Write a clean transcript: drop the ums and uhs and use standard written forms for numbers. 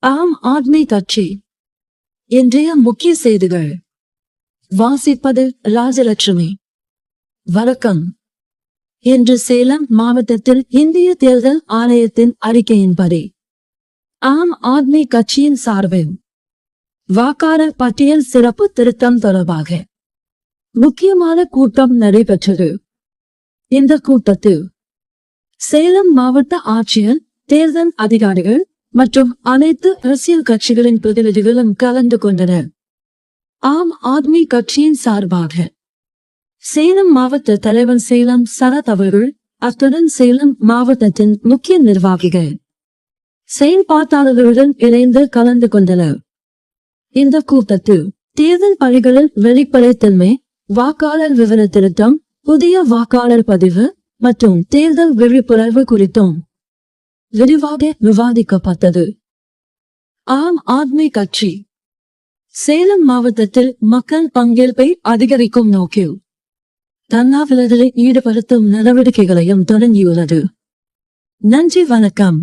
ஆம் ஆத்மி கட்சி இன்றைய முக்கிய செய்திகள். வாசிப்பது ராஜலட்சுமி. வணக்கம். இன்று சேலம் மாவட்டத்தில் இந்திய தேர்தல் ஆணையத்தின் அறிக்கையின்படி ஆம் ஆத்மி கட்சியின் சார்பில் வாக்காளர் பட்டியல் சிறப்பு திருத்தம் தொடர்பாக முக்கியமான கூட்டம் நடைபெற்றது. இந்த கூட்டத்தில் சேலம் மாவட்ட ஆட்சியர், தேர்தல் அதிகாரிகள் மற்றும் அனைத்து அரசியல் கட்சிகளின் பிரதிநிதிகளும் கலந்து கொண்டனர். ஆம் ஆத்மி கட்சியின் சார்பாக சேலம் மாவட்ட தலைவர் சேலம் சரத் அவர்கள், அத்துடன் சேலம் மாவட்டத்தின் முக்கிய நிர்வாகிகள், செயல்பாட்டாளர்களுடன் இணைந்து கலந்து கொண்டனர். இந்த கூட்டத்தில் தேர்தல் பணிகளில் வெளிப்படைத்தன்மை, வாக்காளர் விவர திருத்தம், புதிய வாக்காளர் பதிவு மற்றும் தேர்தல் விழிப்புணர்வு குறித்தும் விரிவாக விவாதிக்கப்பட்டது. ஆம் ஆத்மி கட்சி சேலம் மாவட்டத்தில் மக்கள் பங்கேற்பை அதிகரிக்கும் நோக்கில் தன்னார்வலர்களை ஈடுபடுத்தும் நடவடிக்கைகளையும் தொடங்கியுள்ளது. நன்றி, வணக்கம்.